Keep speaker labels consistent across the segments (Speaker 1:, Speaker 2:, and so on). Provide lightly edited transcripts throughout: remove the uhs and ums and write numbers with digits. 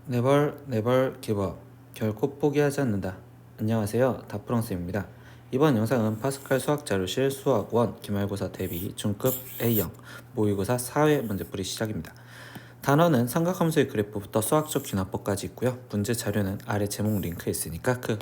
Speaker 1: 네벌 기브업 결코 포기하지 않는다. 안녕하세요, 다프랑스입니다. 이번 영상은 파스칼 수학자료실 수학 1 기말고사 대비 중급 A형 모의고사 4회 문제풀이 시작입니다. 단어는 삼각함수의 그래프부터 수학적 균합법까지 있고요. 문제 자료는 아래 제목 링크에 있으니까 그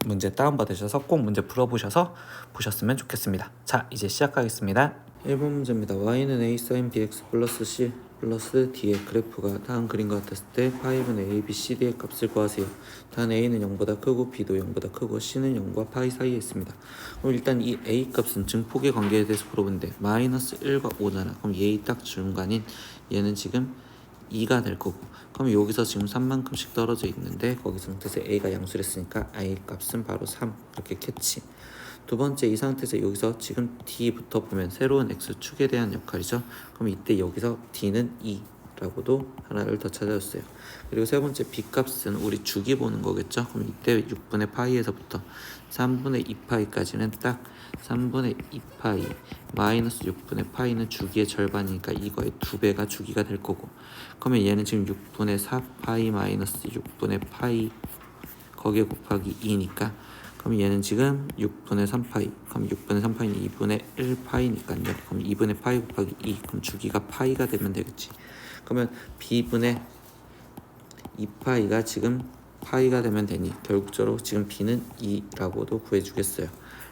Speaker 1: 문제 다운받으셔서 꼭 문제 풀어보셔서 보셨으면 좋겠습니다. 자, 이제 시작하겠습니다. 1번 문제입니다. y는 a sin bx 플러스 c 플러스 d의 그래프가 다음 그림과 같았을 때 파이분의 a, b, c, d의 값을 구하세요. 단 a는 0보다 크고 b도 0보다 크고 c는 0과 파이 사이에 있습니다. 그럼 일단 이 a 값은 증폭의 관계에 대해서 물어보는데 마이너스 1과 5잖아. 그럼 얘 딱 중간인 얘는 지금 2가 될 거고, 그럼 여기서 지금 3만큼씩 떨어져 있는데 거기 상태에서 a가 양수를 했으니까 a 값은 바로 3 이렇게 캐치. 두 번째, 이 상태에서 여기서 지금 d부터 보면 새로운 x축에 대한 역할이죠. 그럼 이때 여기서 d는 2라고도 하나를 더 찾아줬어요. 그리고 세 번째, b값은 우리 주기 보는 거겠죠. 그럼 이때 6분의 파이에서부터 3분의 2파이까지는 딱 3분의 2파이 마이너스 6분의 파이는 주기의 절반이니까 이거의 2배가 주기가 될 거고, 그러면 얘는 지금 6분의 4파이 마이너스 6분의 파이 거기에 곱하기 2니까 그럼 얘는 지금 6분의 3파이, 그럼 6분의 3파이는 2분의 1파이니까요. 그럼 2분의 파이 곱하기 2, 그럼 주기가 파이가 되면 되겠지. 그러면 b분의 2파이가 지금 파이가 되면 되니 결국적으로 지금 b는 2라고도 구해주겠어요.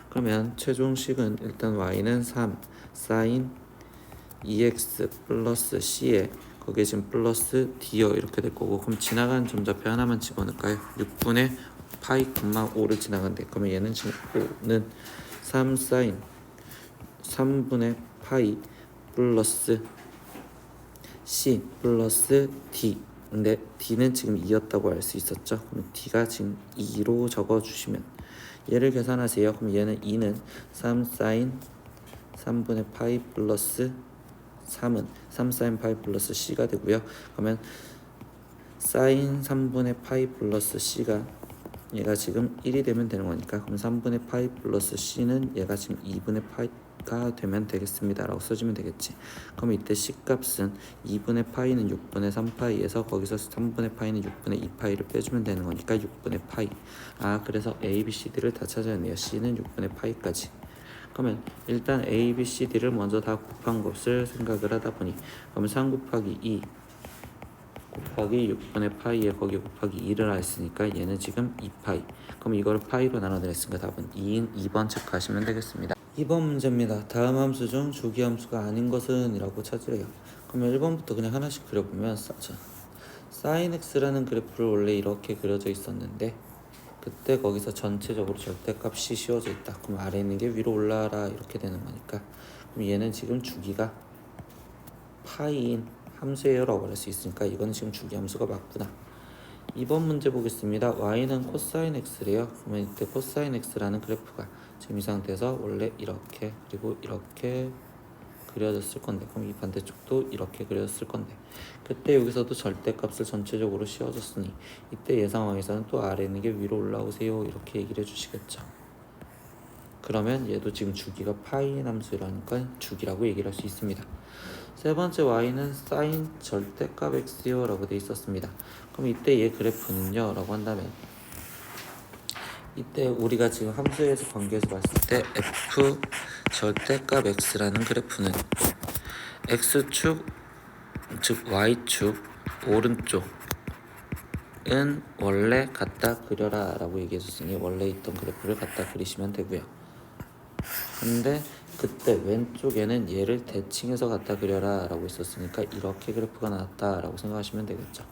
Speaker 1: 그러면 최종식은 일단 y는 3 sin 2x 플러스 c에 거기에 지금 플러스 d요 이렇게 될 거고, 그럼 지나가는 점좌표 하나만 집어넣을까요? 6분의 파이 5를 지나간대. 그러면 얘는 지금 5는 3 sin 3분의 파이 플러스 c 플러스 d. 근데 d는 지금 2였다고 알 수 있었죠. 그럼 d가 지금 2로 적어주시면 얘를 계산하세요. 그럼 얘는 2는 3 sin 3분의 파이 플러스 3은 3 sin 파이 플러스 c가 되고요. 그러면 sin 3분의 파이 플러스 c가 얘가 지금 1이 되면 되는 거니까, 그럼 3분의 파이 플러스 c는 얘가 지금 2분의 파이가 되면 되겠습니다 라고 써주면 되겠지. 그럼 이때 c 값은 2분의 파이는 6분의 3파이에서 거기서 3분의 파이는 6분의 2파이를 빼주면 되는 거니까 6분의 파이. 그래서 a, b, c, d를 다 찾아냈네요. c는 6분의 파이까지. 그러면 일단 a, b, c, d를 먼저 다 곱한 것을 생각을 하다 보니, 그러면 3 곱하기 2 곱하기 6분의 파이에 거기 곱하기 2를 했으니까 얘는 지금 2파이. 그럼 이걸 파이로 나눠냈으니까 답은 2인 2번 체크하시면 되겠습니다. 2번 문제입니다. 다음 함수 중 주기 함수가 아닌 것은 이라고 찾으래요. 그러면 1번부터 그냥 하나씩 그려보면 sin x라는 그래프를 원래 이렇게 그려져 있었는데 그때 거기서 전체적으로 절대값이 씌워져 있다. 그럼 아래 있는 게 위로 올라와라 이렇게 되는 거니까, 그럼 얘는 지금 주기가 파이인 함수예요라고 할 수 있으니까 이거는 지금 주기 함수가 맞구나. 2번 문제 보겠습니다. y는 코사인 x래요. 그러면 이때 코사인 x라는 그래프가 지금 이 상태에서 원래 이렇게 그리고 이렇게 그려졌을 건데, 그럼 이 반대쪽도 이렇게 그려졌을 건데, 그때 여기서도 절대값을 전체적으로 씌워줬으니 이때 얘 상황에서는 또 아래 있는 게 위로 올라오세요 이렇게 얘기를 해주시겠죠. 그러면 얘도 지금 주기가 파이 함수라니까 주기라고 얘기를 할 수 있습니다. 세 번째, y는 sin 절대값 x요 라고 돼 있었습니다. 그럼 이때 얘 그래프는요 라고 한다면, 이때 우리가 지금 함수에서 관계에서 봤을 때 f 절대값 x라는 그래프는 x축 즉 y축 오른쪽은 원래 갖다 그려라 라고 얘기해줬으니 원래 있던 그래프를 갖다 그리시면 되고요. 근데 그때 왼쪽에는 얘를 대칭해서 갖다 그려라 라고 있었으니까 이렇게 그래프가 나왔다 라고 생각하시면 되겠죠.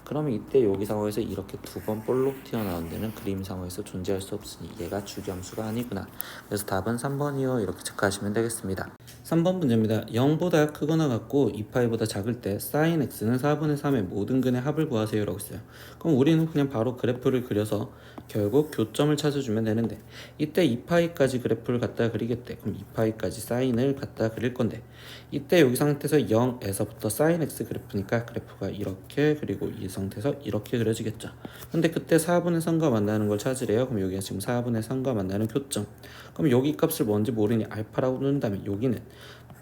Speaker 1: 그러면 이때 여기 상황에서 이렇게 두 번 볼록 튀어나온 데는 그림 상황에서 존재할 수 없으니 얘가 주기함수가 아니구나. 그래서 답은 3번이요 이렇게 체크하시면 되겠습니다. 3번 문제입니다. 0보다 크거나 같고 2파이보다 작을 때 sin x는 4분의 3의 모든 근의 합을 구하세요 라고 있어요. 그럼 우리는 그냥 바로 그래프를 그려서 결국 교점을 찾아주면 되는데, 이때 2파이까지 그래프를 갖다 그리겠대. 그럼 2파이까지 사인을 갖다 그릴 건데, 이때 여기 상태에서 0에서부터 sin x 그래프니까 그래프가 이렇게 그리고 이 상태에서 이렇게 그려지겠죠. 근데 그때 4분의 3과 만나는 걸 찾으래요. 그럼 여기가 지금 4분의 3과 만나는 교점. 그럼 여기 값을 뭔지 모르니 알파라고 놓는다면 여기는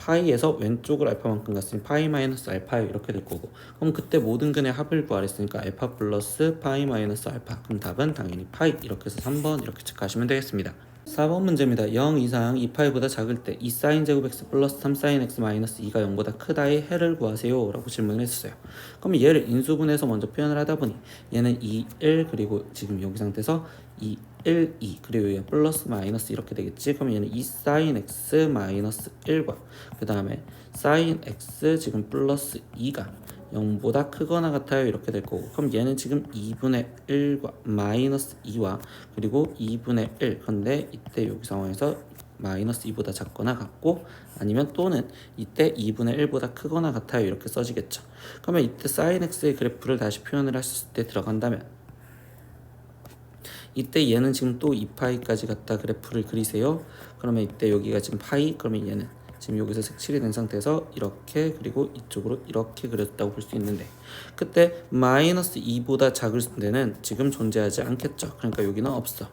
Speaker 1: 파이에서 왼쪽으로 알파만큼 갔으니 파이 마이너스 알파요 이렇게 될 거고, 그럼 그때 모든 근의 합을 구하랬으니까 알파 플러스 파이 마이너스 알파, 그럼 답은 당연히 파이 이렇게 해서 3번 이렇게 체크하시면 되겠습니다. 4번 문제입니다. 0 이상 2파이보다 작을 때 2sin 제곱 x 플러스 3sin x 마이너스 2가 0보다 크다의 해를 구하세요 라고 질문을 했어요. 그럼 얘를 인수분해서 먼저 표현을 하다 보니 얘는 2, 1 그리고 지금 여기 상태에서 2, 1, 2 그리고 얘 플러스 마이너스 이렇게 되겠지. 그럼 얘는 2sin x 마이너스 1과 그 다음에 sin x 지금 플러스 2가 0보다 크거나 같아요 이렇게 될 거고, 그럼 얘는 지금 2분의 1과 마이너스 2와 그리고 2분의 1, 근데 이때 여기 상황에서 마이너스 2보다 작거나 같고, 아니면 또는 이때 2분의 1보다 크거나 같아요 이렇게 써지겠죠. 그러면 이때 sin x의 그래프를 다시 표현을 했을 때 들어간다면 이때 얘는 지금 또 2파이까지 갔다 그래프를 그리세요. 그러면 이때 여기가 지금 파이, 그러면 얘는 지금 여기서 색칠이 된 상태에서 이렇게 그리고 이쪽으로 이렇게 그렸다고 볼 수 있는데, 그때 마이너스 2보다 작을 때는 지금 존재하지 않겠죠. 그러니까 여기는 없어.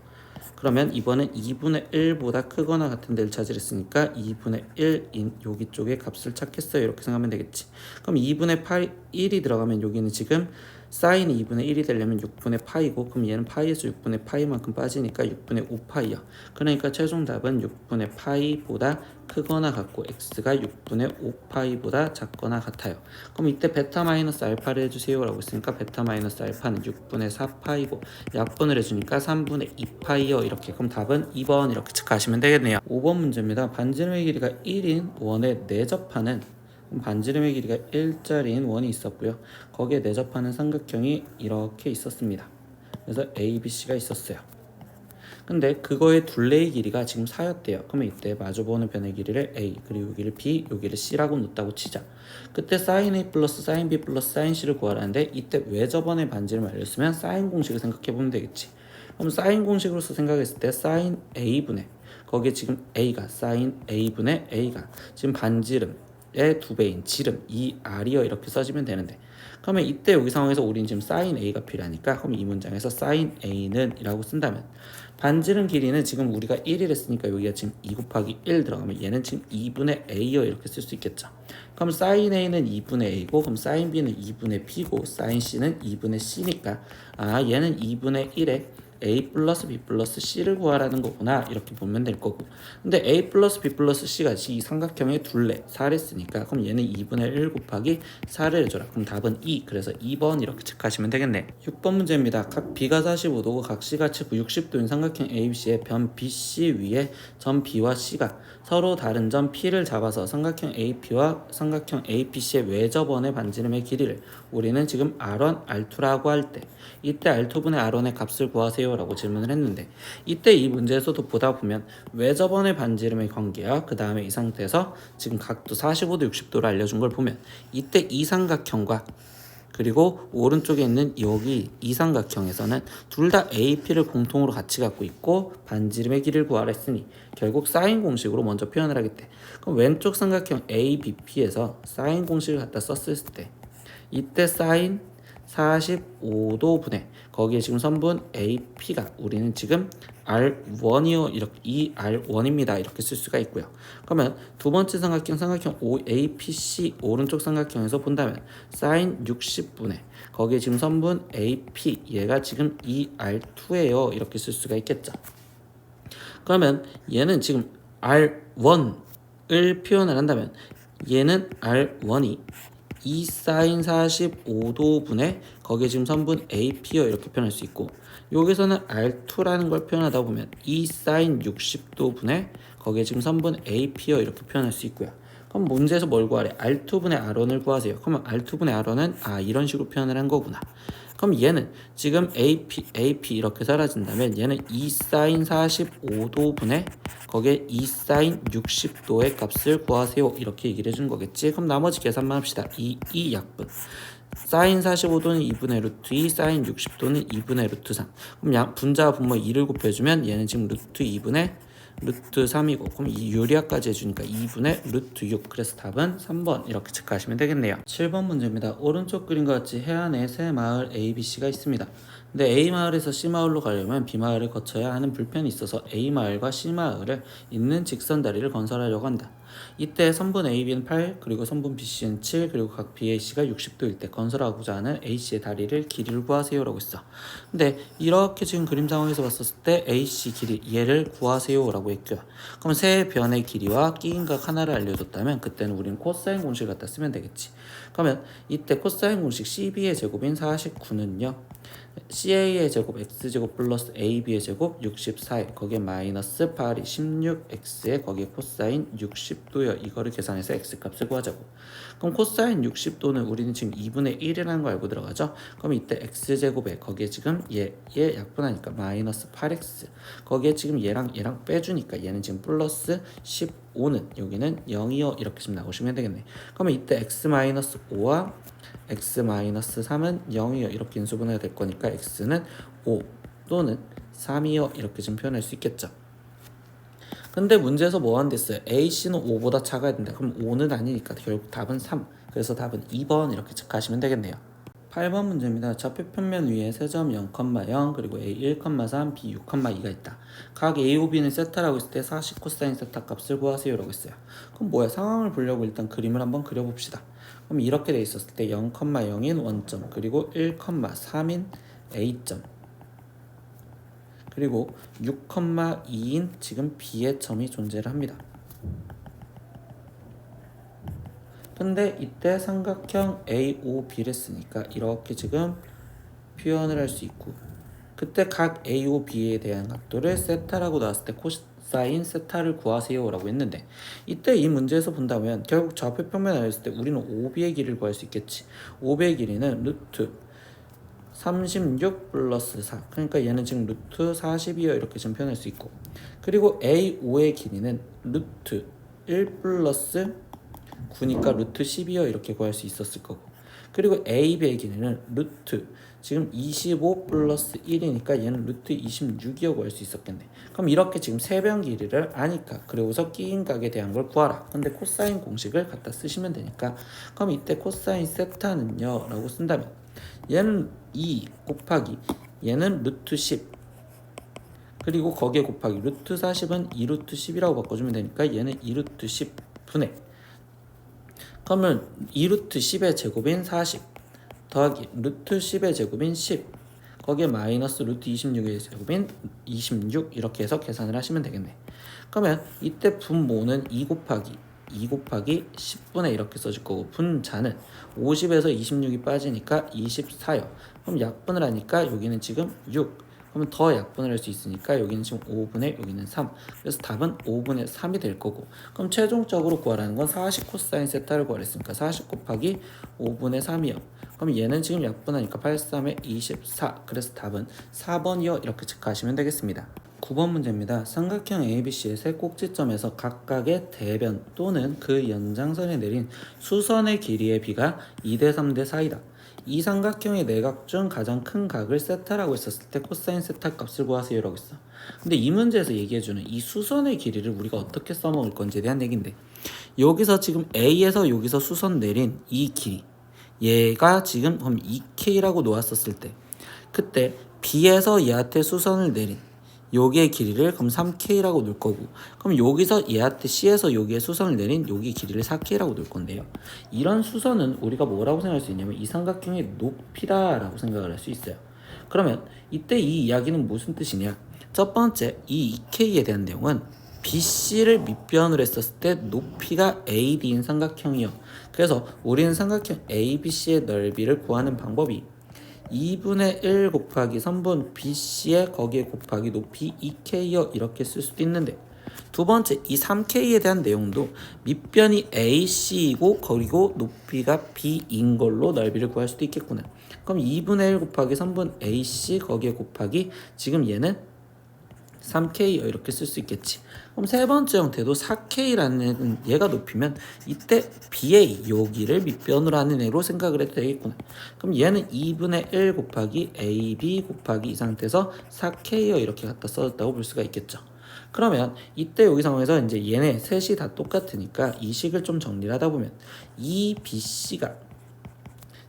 Speaker 1: 그러면 이번엔 2분의 1보다 크거나 같은 데를 찾으랬으니까 2분의 1인 여기 쪽에 값을 찾겠어요 이렇게 생각하면 되겠지. 그럼 2분의 1이 들어가면 여기는 지금 사인이 2분의 1이 되려면 6분의 파이고, 그럼 얘는 파이에서 6분의 파이만큼 빠지니까 6분의 5파이야. 그러니까 최종 답은 6분의 파이보다 크거나 같고 x가 6분의 5파이보다 작거나 같아요. 그럼 이때 베타 마이너스 알파를 해주세요 라고 했으니까 베타 마이너스 알파는 6분의 4파이고 약분을 해주니까 3분의 2파이요 이렇게. 그럼 답은 2번 이렇게 체크하시면 되겠네요. 5번 문제입니다. 반지름의 길이가 1인 원에 내접하는, 반지름의 길이가 1짜리인 원이 있었고요. 거기에 내접하는 삼각형이 이렇게 있었습니다. 그래서 ABC가 있었어요. 근데 그거의 둘레의 길이가 지금 4였대요. 그러면 이때 마주보는 변의 길이를 A, 그리고 여기를 B, 여기를 C라고 놓다고 치자. 그때 sin A 플러스 sin B 플러스 sin C를 구하라는데, 이때 왜 저번에 반지름을 알렸으면 sin 공식을 생각해보면 되겠지. 그럼 sin 공식으로서 생각했을 때 sin A분의, 거기에 지금 A가 sin A분의 A가 지금 반지름의 2배인 지름 2R이요 이렇게 써지면 되는데, 그러면 이때 여기 상황에서 우리는 지금 sin A가 필요하니까, 그럼 이 문장에서 sin A는 이라고 쓴다면 반지름 길이는 지금 우리가 1을 했으니까 여기가 지금 2 곱하기 1 들어가면 얘는 지금 2분의 A요 이렇게 쓸 수 있겠죠. 그럼 sin A는 2분의 A고, 그럼 sin B는 2분의 B고 sin C는 2분의 C니까 얘는 2분의 1에 A 플러스 B 플러스 C를 구하라는 거구나 이렇게 보면 될 거고, 근데 A 플러스 B 플러스 C가 이 삼각형의 둘레 4를 쓰니까 그럼 얘는 2분의 1 곱하기 4를 해줘라. 그럼 답은 2, 그래서 2번 이렇게 체크하시면 되겠네. 6번 문제입니다. 각 B가 45도고 각 C가 측 60도인 삼각형 ABC의 변 BC 위에 점 B와 C가 서로 다른 점 P를 잡아서 삼각형 AP와 삼각형 APC의 외접원의 반지름의 길이를 우리는 지금 R1, R2라고 할 때 이때 R2분의 R1의 값을 구하세요 라고 질문을 했는데, 이때 이 문제에서도 보다 보면 외접원의 반지름의 관계와 그 다음에 이 상태에서 지금 각도 45도 60도를 알려준 걸 보면 이때 이 삼각형과 그리고 오른쪽에 있는 여기 이 삼각형에서는 둘 다 AP를 공통으로 같이 갖고 있고 반지름의 길이를 구하라 했으니 결국 사인 공식으로 먼저 표현을 하겠대. 그럼 왼쪽 삼각형 ABP에서 사인 공식을 갖다 썼을 때 이때 사인 45도 분의 거기에 지금 선분 AP가 우리는 지금 R1이요 이렇게 이 R1입니다 이렇게 쓸 수가 있고요. 그러면 두 번째 삼각형 APC 오른쪽 삼각형에서 본다면 sin 60분의 거기에 지금 선분 AP 얘가 지금 이 R2예요 이렇게 쓸 수가 있겠죠. 그러면 얘는 지금 R1을 표현을 한다면 얘는 R1이 2 sin 45도 분의 거기에 지금 선분 AP요 이렇게 표현할 수 있고, 여기서는 R2라는 걸 표현하다 보면 2 sin 60도 분의 거기에 지금 선분 AP요 이렇게 표현할 수 있고요. 그럼 문제에서 뭘 구하래? R2분의 R1을 구하세요. 그러면 R2분의 R1은 이런 식으로 표현을 한 거구나. 그럼 얘는 지금 AP 이렇게 사라진다면 얘는 2 sin 45도 분의 거기에 2 sin 60도의 값을 구하세요 이렇게 얘기를 해준 거겠지. 그럼 나머지 계산만 합시다. 이 약분 sin 45도는 2분의 루트 2, sin 60도는 2분의 루트 3. 그럼 분자와 분모 2를 곱해주면 얘는 지금 루트 2분의 루트 3이고, 그럼 이 유리화까지 해주니까 2분의 루트 6. 그래서 답은 3번 이렇게 체크하시면 되겠네요. 7번 문제입니다. 오른쪽 그림과 같이 해안에 세 마을 ABC가 있습니다. 근데 A마을에서 C마을로 가려면 B마을을 거쳐야 하는 불편이 있어서 A마을과 C마을을 잇는 직선 다리를 건설하려고 한다. 이때 선분 AB는 8 그리고 선분 BC는 7 그리고 각 BAC가 60도일 때 건설하고자 하는 AC의 다리를 길이를 구하세요 라고 했어. 근데 이렇게 지금 그림 상황에서 봤었을 때 AC 길이 얘를 구하세요 라고 했고요. 그럼 세 변의 길이와 끼인각 하나를 알려줬다면 그때는 우리는 코사인 공식을 갖다 쓰면 되겠지. 그러면 이때 코사인 공식 CB의 제곱인 49는요 CA의 제곱 X제곱 플러스 AB의 제곱 64에 거기에 마이너스 8이 16X에 거기에 코사인 60도요. 이거를 계산해서 X값을 구하자고. 그럼 코사인 60도는 우리는 지금 2분의 1이라는 거 알고 들어가죠. 그럼 이때 X제곱에 거기에 지금 얘 약분하니까 마이너스 8X 거기에 지금 얘랑 빼주니까 얘는 지금 플러스 15는 여기는 0이요. 이렇게 좀 나오시면 되겠네. 그러면 이때 X-5와 X-3은 0이요. 이렇게 인수분해가 될 거니까 X는 5 또는 3이요. 이렇게 좀 표현할 수 있겠죠. 근데 문제에서 뭐 한댔어요? AC는 5보다 작아야 된다. 그럼 5는 아니니까 결국 답은 3. 그래서 답은 2번 이렇게 체크하시면 되겠네요. 8번 문제입니다. 좌표 평면 위에 세점 0,0 그리고 A 1,3 B 6,2가 있다. 각 A, O, B는 세타라고 했을 때 40 코사인 세타 값을 구하세요 라고 했어요. 그럼 뭐야? 상황을 보려고 일단 그림을 한번 그려봅시다. 그럼 이렇게 돼 있었을 때 0,0인 원점 그리고 1,3인 A점 그리고 6,2인 지금 B의 점이 존재를 합니다. 근데 이때 삼각형 AOB를 쓰니까 이렇게 지금 표현을 할 수 있고 그때 각 AOB에 대한 각도를 세타라고 나왔을 때 코사인 세타를 구하세요 라고 했는데 이때 이 문제에서 본다면 결국 좌표 평면을 알았을 때 우리는 OB의 길이를 구할 수 있겠지. OB의 길이는 루트 36 플러스 4 그러니까 얘는 지금 루트 40이요 이렇게 좀 표현할 수 있고 그리고 AO의 길이는 루트 1 플러스 9니까 루트 10이요 이렇게 구할 수 있었을 거고 그리고 AB의 길이는 루트 지금 25 플러스 1이니까 얘는 루트 26이요 구할 수 있었겠네. 그럼 이렇게 지금 세변 길이를 아니까 그리고서 끼인각에 대한 걸 구하라. 근데 코사인 공식을 갖다 쓰시면 되니까 그럼 이때 코사인 세타는요 라고 쓴다면 얘는 2 곱하기 얘는 루트 10 그리고 거기에 곱하기 루트 40은 2루트 10이라고 바꿔주면 되니까 얘는 2루트 10분의 그러면 2루트 10의 제곱인 40 더하기 루트 10의 제곱인 10 거기에 마이너스 루트 26의 제곱인 26 이렇게 해서 계산을 하시면 되겠네. 그러면 이때 분모는 2 곱하기 10분의 이렇게 써줄 거고 분자는 50에서 26이 빠지니까 24요. 그럼 약분을 하니까 여기는 지금 6 그러면 더 약분을 할 수 있으니까 여기는 지금 5분의 여기는 3 그래서 답은 5분의 3이 될 거고 그럼 최종적으로 구하라는 건 40 코사인 세타를 구하랬으니까 40 곱하기 5분의 3이요. 그럼 얘는 지금 약분하니까 8, 3에 24 그래서 답은 4번이요 이렇게 체크하시면 되겠습니다. 9번 문제입니다. 삼각형 ABC의 세 꼭지점에서 각각의 대변 또는 그 연장선에 내린 수선의 길이의 비가 2대 3대 4이다. 이 삼각형의 내각 중 가장 큰 각을 세타라고 했었을 때 코사인 세타 값을 구하세요 라고 했어. 근데 이 문제에서 얘기해주는 이 수선의 길이를 우리가 어떻게 써먹을 건지에 대한 얘기인데 여기서 지금 A에서 여기서 수선 내린 이 길이 얘가 지금 그럼 2K라고 놓았었을 때 그때 B에서 얘한테 수선을 내린 여기의 길이를 그럼 3K라고 놓을 거고 그럼 여기서 얘한테 C에서 여기에 수선을 내린 여기 길이를 4K라고 놓을 건데요. 이런 수선은 우리가 뭐라고 생각할 수 있냐면 이 삼각형의 높이다라고 생각을 할 수 있어요. 그러면 이때 이 이야기는 무슨 뜻이냐? 첫 번째 이 2K에 대한 내용은 BC를 밑변으로 했었을 때 높이가 AD인 삼각형이요. 그래서 우리는 삼각형 ABC의 넓이를 구하는 방법이 2분의 1 곱하기 선분 BC에 거기에 곱하기 높이 2K요 이렇게 쓸 수도 있는데 두 번째 이 3K에 대한 내용도 밑변이 AC이고 그리고 높이가 B인 걸로 넓이를 구할 수도 있겠구나. 그럼 2분의 1 곱하기 선분 AC 거기에 곱하기 지금 얘는 3K요 이렇게 쓸 수 있겠지. 그럼 세 번째 형태도 4K라는 얘가 높이면 이때 BA 여기를 밑변으로 하는 애로 생각을 해도 되겠구나. 그럼 얘는 2분의 1 곱하기 AB 곱하기 이 상태에서 4K요 이렇게 갖다 써줬다고 볼 수가 있겠죠. 그러면 이때 여기 상황에서 이제 얘네 셋이 다 똑같으니까 이 식을 좀 정리를 하다 보면 이 BC가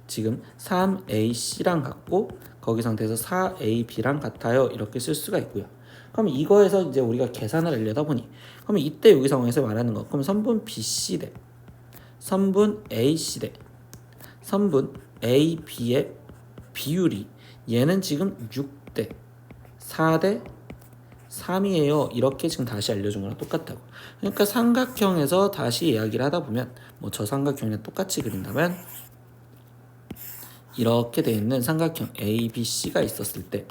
Speaker 1: 지금 3AC랑 같고 거기 상태에서 4AB랑 같아요 이렇게 쓸 수가 있고요. 그럼 이거에서 이제 우리가 계산을 하려다 보니 그러면 이때 여기 상황에서 말하는 거 그럼 선분 BC 대 선분 AC 대 선분 AB의 비율이 얘는 지금 6대 4대 3이에요. 이렇게 지금 다시 알려준 거랑 똑같다고. 그러니까 삼각형에서 다시 이야기를 하다 보면 뭐 저 삼각형이랑 똑같이 그린다면 이렇게 돼 있는 삼각형 ABC가 있었을 때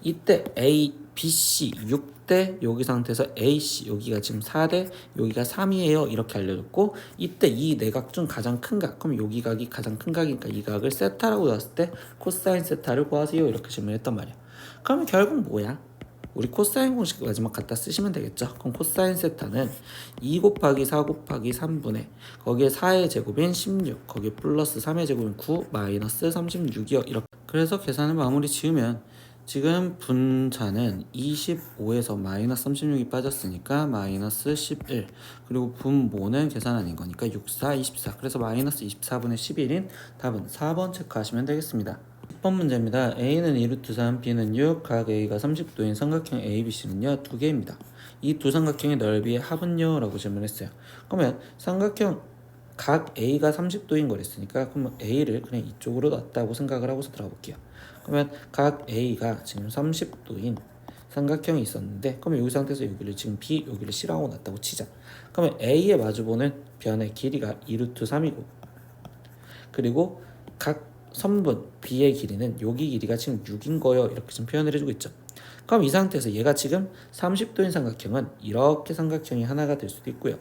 Speaker 1: 이때 ABC 6대 여기 상태에서 AC 여기가 지금 4대 여기가 3이에요. 이렇게 알려줬고 이때 이 내각 중 가장 큰 각 그럼 여기 각이 가장 큰 각이니까 이 각을 세타라고 놨을 때 코사인 세타를 구하세요. 이렇게 질문했단 말이야. 그러면 결국 뭐야? 우리 코사인 공식 마지막 갖다 쓰시면 되겠죠. 그럼 코사인 세타는 2 곱하기 4 곱하기 3분의 거기에 4의 제곱인 16 거기에 플러스 3의 제곱인 9 마이너스 36이요. 이렇게 그래서 계산을 마무리 지으면 지금 분자는 25에서 마이너스 36이 빠졌으니까 마이너스 11 그리고 분모는 계산 아닌 거니까 6, 4, 24 그래서 마이너스 24분의 11인 답은 4번 체크하시면 되겠습니다. 10번 문제입니다. A는 2루트 3, B는 6, 각 A가 30도인 삼각형 ABC는요 2개입니다. 이 두 삼각형의 넓이의 합은요? 라고 질문했어요. 그러면 삼각형 각 A가 30도인 거랬으니까 그러면 A를 그냥 이쪽으로 놨다고 생각을 하고서 들어가 볼게요. 그러면 각 A가 지금 30도인 삼각형이 있었는데 그러면 여기 상태에서 여기를 지금 B, 여기를 C라고 놨다고 치자. 그러면 A에 마주보는 변의 길이가 2루트 3이고 그리고 각 선분 B의 길이는 여기 길이가 지금 6인 거예요. 이렇게 좀 표현을 해주고 있죠. 그럼 이 상태에서 얘가 지금 30도인 삼각형은 이렇게 삼각형이 하나가 될 수도 있고요.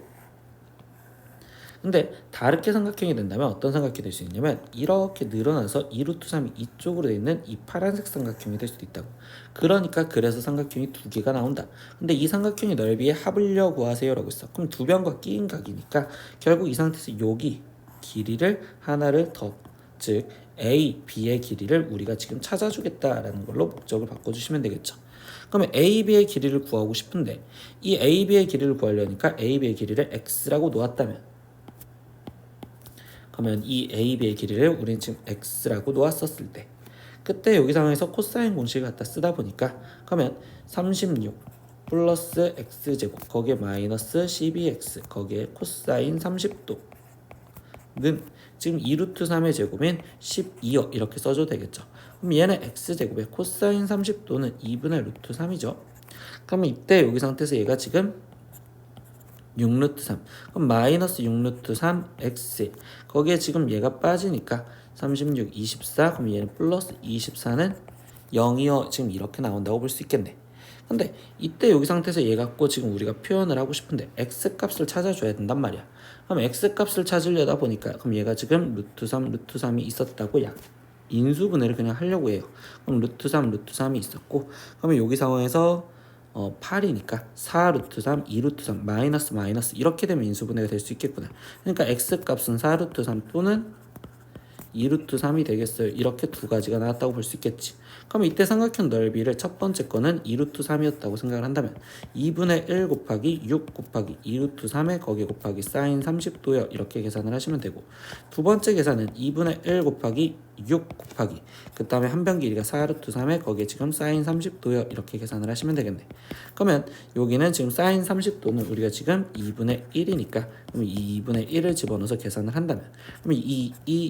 Speaker 1: 근데 다르게 삼각형이 된다면 어떤 삼각형이 될 수 있냐면 이렇게 늘어나서 2루트 3이 이쪽으로 돼 있는 이 파란색 삼각형이 될 수도 있다고. 그러니까 그래서 삼각형이 두 개가 나온다. 근데 이 삼각형의 넓이의 합을요 구하세요 라고 했어. 그럼 두 변과 끼인 각이니까 결국 이 상태에서 여기 길이를 하나를 더 즉 A, B의 길이를 우리가 지금 찾아주겠다라는 걸로 목적을 바꿔주시면 되겠죠. 그러면 A, B의 길이를 구하고 싶은데 이 A, B의 길이를 구하려니까 A, B의 길이를 X라고 놓았다면 그러면 이 A, B의 길이를 우리는 지금 X라고 놓았었을 때 그때 여기 상황에서 코사인 공식을 갖다 쓰다 보니까 그러면 36 플러스 X제곱 거기에 마이너스 12X 거기에 코사인 30도는 지금 2루트 3의 제곱인 12요 이렇게 써줘도 되겠죠. 그럼 얘는 x제곱에 코사인 30도는 2분의 루트 3이죠. 그러면 이때 여기 상태에서 얘가 지금 6루트 3 그럼 마이너스 6루트 3 x 거기에 지금 얘가 빠지니까 36, 24 그럼 얘는 플러스 24는 0이요 지금 이렇게 나온다고 볼 수 있겠네. 근데 이때 여기 상태에서 얘 갖고 지금 우리가 표현을 하고 싶은데 x 값을 찾아줘야 된단 말이야. 그럼 x 값을 찾으려다 보니까 그럼 얘가 지금 루트 3, 루트 3이 있었다고 인수분해를 그냥 하려고 해요. 그럼 루트 3, 루트 3이 있었고 그러면 여기 상황에서 8이니까 4 루트 3, 2 루트 3, 마이너스 마이너스 이렇게 되면 인수분해가 될 수 있겠구나. 그러니까 x 값은 4 루트 3 또는 2 루트 3이 되겠어요. 이렇게 두 가지가 나왔다고 볼 수 있겠지. 그럼 이때 삼각형 넓이를 첫 번째 거는 2 루트 3이었다고 생각을 한다면 2분의 1 곱하기 6 곱하기 2 루트 3에 거기에 곱하기 사인 30도요. 이렇게 계산을 하시면 되고 두 번째 계산은 2분의 1 곱하기 6 곱하기 그 다음에 한 변 길이가 4 루트 3에 거기에 지금 사인 30도요. 이렇게 계산을 하시면 되겠네. 그러면 여기는 지금 사인 30도는 우리가 지금 2분의 1이니까 그럼 2분의 1을 집어넣어서 계산을 한다면 그러면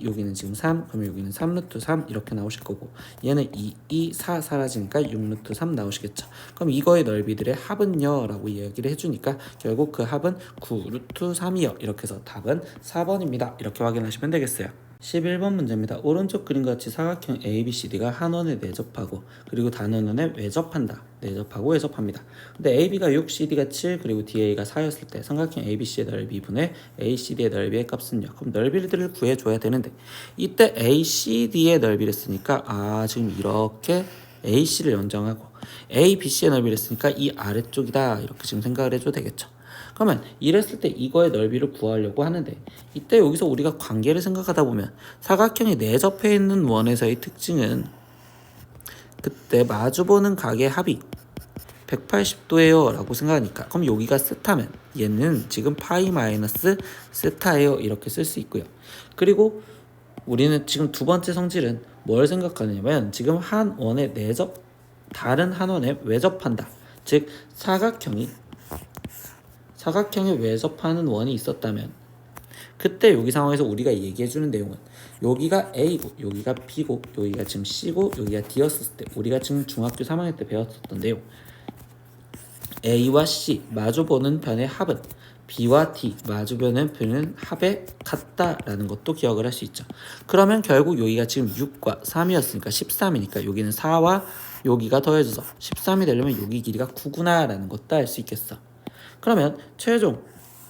Speaker 1: 여기는 지금 3 그러면 여기는 3 루트 3 이렇게 나오실 거고 얘는 2, 4 사라지니까 6 루트 3 나오시겠죠. 그럼 이거의 넓이들의 합은요 라고 이야기를 해주니까 결국 그 합은 9 루트 3이요. 이렇게 해서 답은 4번입니다. 이렇게 확인하시면 되겠어요. 11번 문제입니다. 오른쪽 그림과 같이 사각형 ABCD가 한 원에 내접하고 그리고 단원원에 외접한다. 내접하고 외접합니다. 근데 AB가 6, CD가 7 그리고 DA가 4였을 때 삼각형 ABC의 넓이 분의 ACD의 넓이의 값은요. 그럼 넓이들을 구해줘야 되는데 이때 ACD의 넓이를 쓰니까 지금 이렇게 AC를 연정하고 ABC의 넓이를 쓰니까 이 아래쪽이다. 이렇게 지금 생각을 해줘도 되겠죠. 그러면 이랬을 때 이거의 넓이를 구하려고 하는데 이때 여기서 우리가 관계를 생각하다 보면 사각형이 내접해 있는 원에서의 특징은 그때 마주보는 각의 합이 180도예요 라고 생각하니까 그럼 여기가 세타면 얘는 지금 파이 마이너스 세타예요 이렇게 쓸 수 있고요. 그리고 우리는 지금 두 번째 성질은 뭘 생각하냐면 지금 한 원에 내접 다른 한 원에 외접한다. 즉 사각형에 외접하는 원이 있었다면 그때 여기 상황에서 우리가 얘기해주는 내용은 여기가 A고 여기가 B고 여기가 지금 C고 여기가 D였을 때 우리가 지금 중학교 3학년 때 배웠었던 내용 A와 C 마주보는 편의 합은 B와 D 마주보는 편의 합에 같다라는 것도 기억을 할 수 있죠. 그러면 결국 여기가 지금 6과 3이었으니까 13이니까 여기는 4와 여기가 더해져서 13이 되려면 여기 길이가 9구나 라는 것도 알 수 있겠어. 그러면 최종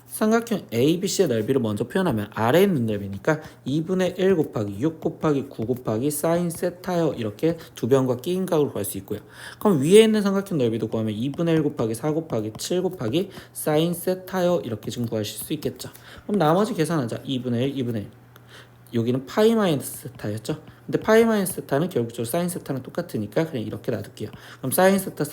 Speaker 1: 삼각형 ABC의 넓이를 먼저 표현하면 아래에 있는 넓이니까 2분의 1 곱하기 6 곱하기 9 곱하기 사인 세타요 이렇게 두 변과 끼인 각을 구할 수 있고요. 그럼 위에 있는 삼각형 넓이도 구하면 2분의 1 곱하기 4 곱하기 7 곱하기 사인 세타요 이렇게 지금 구하실 수 있겠죠. 그럼 나머지 계산하자. 2분의 1, 2분의 1 여기는 파이 마이너스 세타였죠. 근데 파이 마이너스 세타는 결국적으로 사인 세타랑 똑같으니까 그냥 이렇게 놔둘게요. 그럼 사인 세타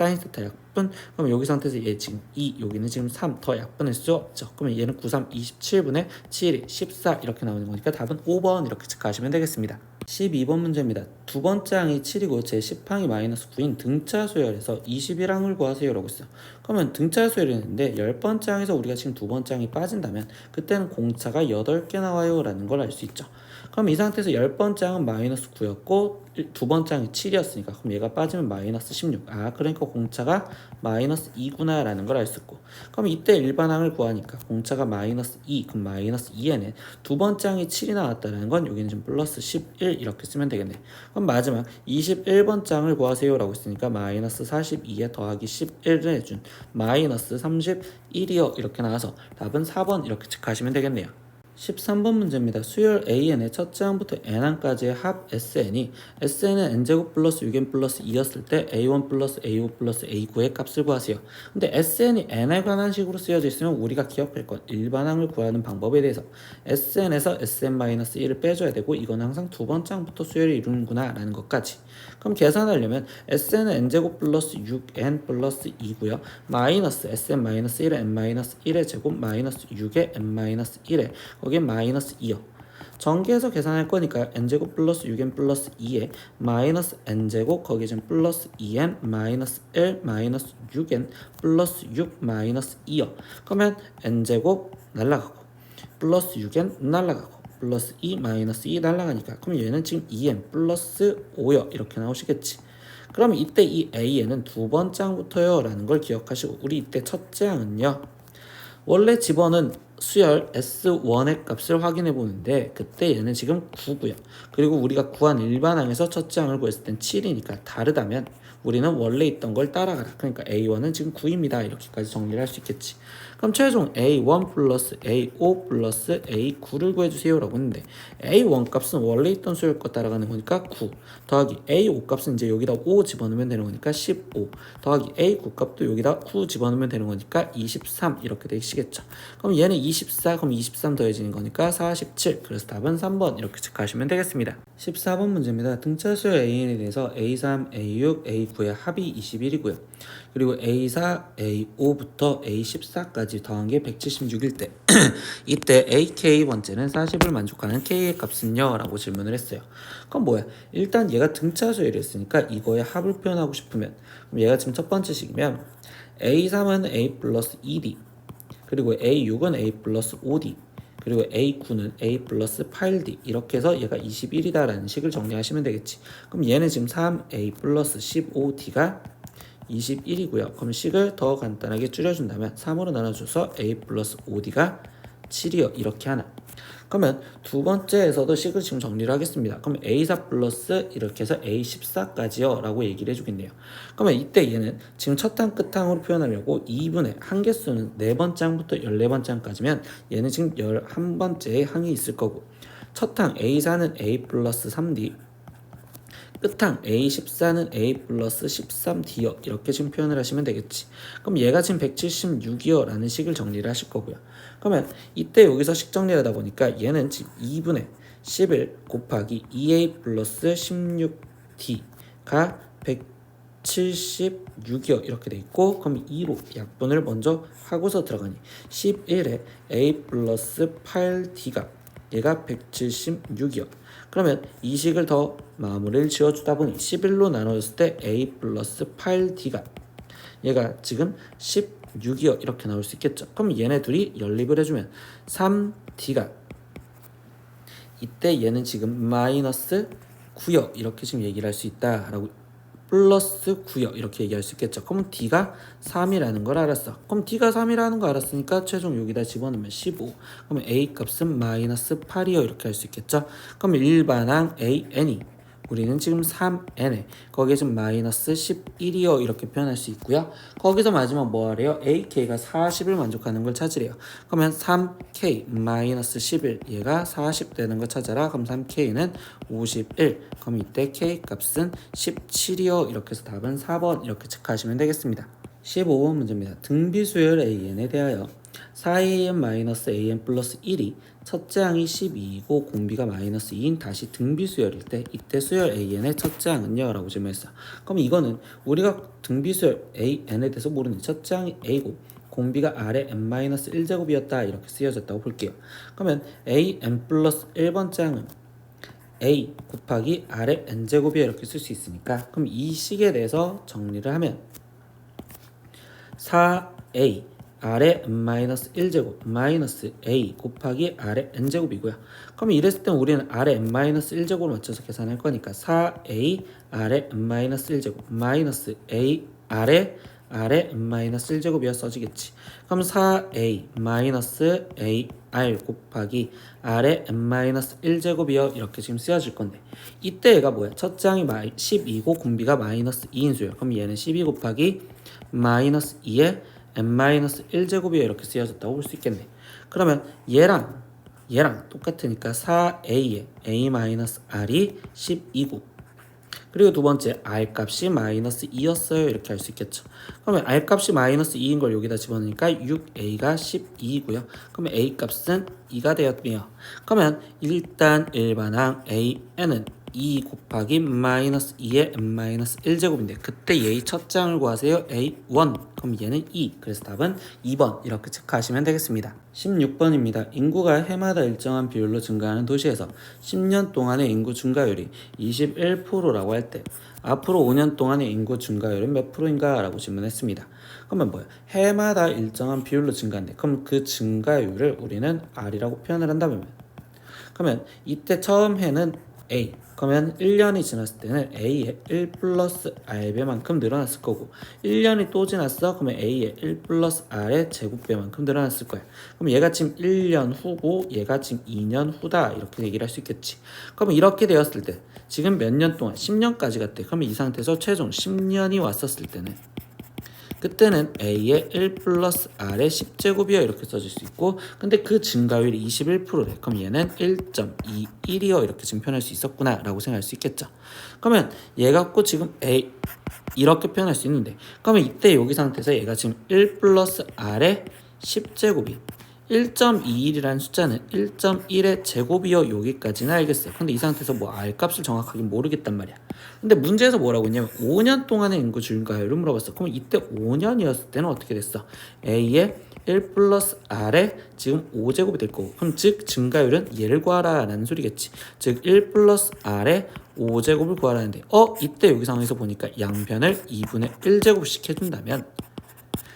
Speaker 1: 약분. 그럼 여기 상태에서 얘 지금 2 여기는 지금 3 더 약분할 수 없죠. 그러면 얘는 9, 3, 27분의 7, 14 이렇게 나오는 거니까 답은 5번 이렇게 체크하시면 되겠습니다. 12번 문제입니다. 두 번째 항이 7이고 제 10항이 마이너스 9인 등차 수열에서 21항을 구하세요 라고 했어요. 그러면 등차 수열이 있는데 10번째 항에서 우리가 지금 두 번째 항이 빠진다면 그때는 공차가 8개 나와요 라는 걸 알 수 있죠. 그럼 이 상태에서 10번째 항은 마이너스 9였고 두 번째 항이 7이었으니까 그럼 얘가 빠지면 마이너스 16. 그러니까 공차가 마이너스 2구나 라는 걸 알 수 있고 그럼 이때 일반항을 구하니까 공차가 마이너스 2 그럼 마이너스 2에는 두 번째 항이 7이 나왔다는 건 여기는 지금 플러스 11 이렇게 쓰면 되겠네. 그럼 마지막 21번째 항을 구하세요 라고 했으니까 마이너스 42에 더하기 11을 해준 마이너스 31이요 이렇게 나와서 답은 4번 이렇게 체크하시면 되겠네요. 13번 문제입니다. 수열 AN의 첫째 항부터 n항까지의 합 SN이 SN은 n제곱 플러스 6n 플러스 2였을 때 A1 플러스 A5 플러스 A9의 값을 구하세요. 근데 SN이 n에 관한 식으로 쓰여져 있으면 우리가 기억할 건 일반항을 구하는 방법에 대해서 SN에서 SN-1을 빼줘야 되고 이건 항상 두 번째 항부터 수열을 이루는구나 라는 것까지. 그럼 계산하려면 SN은 n제곱 플러스 6n 플러스 2고요. 마이너스 SN-1의 n-1의 제곱 마이너스 6의 n-1의 거기에 마이너스 2요. 전개해서 계산할 거니까 n제곱 플러스 6n 플러스 2에 마이너스 n제곱 거기에 지금 플러스 2n 마이너스 1 마이너스 6n 플러스 6 마이너스 2요. 그러면 n제곱 날라가고 플러스 6n 날라가고 플러스 2 마이너스 2 날라가니까 그럼 얘는 지금 2n 플러스 5요 이렇게 나오시겠지. 그럼 이때 이 a는 두 번째 항부터요 라는 걸 기억하시고 우리 이때 첫째 항은요 원래 집어는 수열 S1의 값을 확인해 보는데 그때 얘는 지금 9고요. 그리고 우리가 구한 일반항에서 첫째 항을 구했을 땐 7이니까 다르다면 우리는 원래 있던 걸 따라가라. 그러니까 A1은 지금 9입니다. 이렇게까지 정리를 할 수 있겠지. 그럼 최종 A1 플러스 A5 플러스 A9를 구해주세요 라고 했는데 A1 값은 원래 있던 수열 거 따라가는 거니까 9 더하기 A5 값은 이제 여기다 5 집어넣으면 되는 거니까 15 더하기 A9 값도 여기다 9 집어넣으면 되는 거니까 23 이렇게 되시겠죠. 그럼 얘는 24 그럼 23 더해지는 거니까 47 그래서 답은 3번 이렇게 체크하시면 되겠습니다. 14번 문제입니다. 등차 수열 AN에 대해서 A3, A6, A9의 합이 21이고요. 그리고 A4, A5부터 A14까지 더한 게 176일 때 이때 AK 번째는 40을 만족하는 K의 값은요? 라고 질문을 했어요. 그럼 뭐야? 일단 얘가 등차 수열이었으니까 이거의 합을 표현하고 싶으면 그럼 얘가 지금 첫 번째 식이면 A3은 A 플러스 2D 그리고 A6은 A 플러스 5D 그리고 A9는 A 플러스 8D 이렇게 해서 얘가 21이다 라는 식을 정리하시면 되겠지. 그럼 얘는 지금 3A 플러스 15D가 21이고요. 그럼 식을 더 간단하게 줄여준다면 3으로 나눠줘서 A 플러스 5D가 7이요. 이렇게 하나. 그러면 두 번째에서도 식을 지금 정리를 하겠습니다. 그럼 A4 플러스 이렇게 해서 A14까지요 라고 얘기를 해주겠네요. 그러면 이때 얘는 지금 첫 항 끝항으로 표현하려고 2분의 한개수는 4번째 항부터 14번째 항까지면 얘는 지금 11번째의 항이 있을 거고 첫 항 A4는 A 플러스 3D 끝항 A14는 A 플러스 13D요 이렇게 지금 표현을 하시면 되겠지. 그럼 얘가 지금 176이요 라는 식을 정리를 하실 거고요. 그러면 이때 여기서 식 정리를 하다 보니까 얘는 지금 2분의 11 곱하기 2A 플러스 16D가 176이요 이렇게 돼 있고 그럼 2로 약분을 먼저 하고서 들어가니 11에 A 플러스 8D가 얘가 176이요. 그러면 이 식을 더 마무리를 지어주다 보니 11로 나눠졌을 때 A 플러스 8D가 얘가 지금 16이요 이렇게 나올 수 있겠죠. 그럼 얘네 둘이 연립을 해주면 3D가 이때 얘는 지금 마이너스 9요 이렇게 지금 얘기를 할 수 있다라고, 플러스 9요 이렇게 얘기할 수 있겠죠. 그럼 D가 3이라는 걸 알았어. 그럼 D가 3이라는 거 알았으니까 최종 여기다 집어넣으면 15. 그러면 A 값은 마이너스 8이요 이렇게 할 수 있겠죠. 그럼 일반항 AN이 우리는 지금 3n에 거기에 지금 마이너스 11이요 이렇게 표현할 수 있고요. 거기서 마지막 뭐 하래요? AK가 40을 만족하는 걸 찾으래요. 그러면 3K 마이너스 11 얘가 40 되는 걸 찾아라. 그럼 3K는 51. 그럼 이때 K 값은 17이요 이렇게 해서 답은 4번 이렇게 체크하시면 되겠습니다. 15번 문제입니다. 등비수열 AN에 대하여 4an-an 플러스 1이 첫째 항이 12이고 공비가 마이너스 2인 다시 등비수열일 때 이때 수열 AN의 첫째 항은요? 라고 질문했어요. 그럼 이거는 우리가 등비수열 AN에 대해서 모르는 첫째 항이 A고 공비가 아래 n-1제곱이었다 이렇게 쓰여졌다고 볼게요. 그러면 an 플러스 1번째 항은 A 곱하기 아래 n제곱이야 이렇게 쓸 수 있으니까 그럼 이 식에 대해서 정리를 하면 4a 아래 n-1제곱 마이너스 a 곱하기 아래 n제곱이고요. 그럼 이랬을 땐 우리는 아래 n-1제곱을 맞춰서 계산할 거니까 4a 아래 n-1제곱 마이너스 a 아래 n-1제곱이어 써지겠지. 그럼 4a 마이너스 ar 곱하기 아래 n-1제곱이요 이렇게 지금 쓰여질 건데 이때 얘가 뭐야? 첫째 항이 12고 공비가 마이너스 2인 수예요. 그럼 얘는 12 곱하기 마이너스 2에 n-1제곱이요 이렇게 쓰여졌다고 볼 수 있겠네. 그러면 얘랑 똑같으니까 4a에 a-r이 12고 그리고 두 번째 r값이 마이너스 2였어요 이렇게 할 수 있겠죠. 그러면 r값이 마이너스 2인 걸 여기다 집어넣으니까 6a가 12이고요. 그러면 a값은 2가 되었네요. 그러면 일단 일반항 an은 2 곱하기 마이너스 2의 n-1제곱인데 그때 얘의 첫째 항을 구하세요. a1 그럼 얘는 2 그래서 답은 2번 이렇게 체크하시면 되겠습니다. 16번입니다. 인구가 해마다 일정한 비율로 증가하는 도시에서 10년 동안의 인구 증가율이 21%라고 할 때 앞으로 5년 동안의 인구 증가율은 몇 프로인가? 라고 질문했습니다. 그러면 뭐야? 해마다 일정한 비율로 증가한대. 그럼 그 증가율을 우리는 R이라고 표현을 한다면 그러면 이때 처음 해는 A 그러면 1년이 지났을 때는 A의 1 플러스 R배만큼 늘어났을 거고 1년이 또 지났어? 그러면 A의 1 플러스 R의 제곱배만큼 늘어났을 거야. 그럼 얘가 지금 1년 후고 얘가 지금 2년 후다 이렇게 얘기를 할 수 있겠지. 그러면 이렇게 되었을 때 지금 몇 년 동안 10년까지 갔대. 그러면 이 상태에서 최종 10년이 왔었을 때는 그때는 A의 1 플러스 R의 10제곱이요 이렇게 써줄 수 있고 근데 그 증가율이 21%래. 그럼 얘는 1.21이요 이렇게 지금 표현할 수 있었구나 라고 생각할 수 있겠죠. 그러면 얘 갖고 지금 A 이렇게 표현할 수 있는데 그러면 이때 여기 상태에서 얘가 지금 1 플러스 R의 10제곱이 1.21이라는 숫자는 1.1의 제곱이요 여기까지는 알겠어요. 근데 이 상태에서 뭐 R 값을 정확하게 모르겠단 말이야. 근데 문제에서 뭐라고 했냐면 5년 동안의 인구 증가율을 물어봤어. 그럼 이때 5년이었을 때는 어떻게 됐어? A의 1 플러스 R의 지금 5제곱이 될 거고 그럼 즉 증가율은 얘를 구하라 라는 소리겠지. 즉 1 플러스 R의 5제곱을 구하라는데 이때 여기 상황에서 보니까 양변을 2분의 1제곱씩 해준다면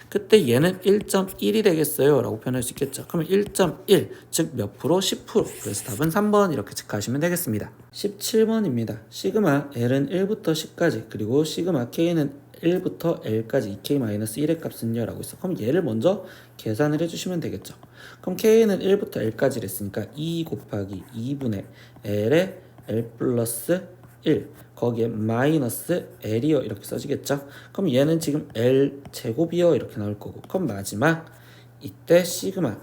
Speaker 1: 그때 얘는 1.1이 되겠어요 라고 표현할 수 있겠죠. 그러면 1.1 즉 몇 프로? 10%. 그래서 답은 3번 이렇게 체크하시면 되겠습니다. 17번입니다. 시그마 L은 1부터 10까지 그리고 시그마 K는 1부터 L까지 2K-1의 값은요 라고 있어. 그럼 얘를 먼저 계산을 해주시면 되겠죠. 그럼 K는 1부터 L까지 했으니까 2 곱하기 2분의 L의 L 플러스 1 거기에 마이너스 L이요 이렇게 써지겠죠. 그럼 얘는 지금 L 제곱이요 이렇게 나올 거고 그럼 마지막 이때 시그마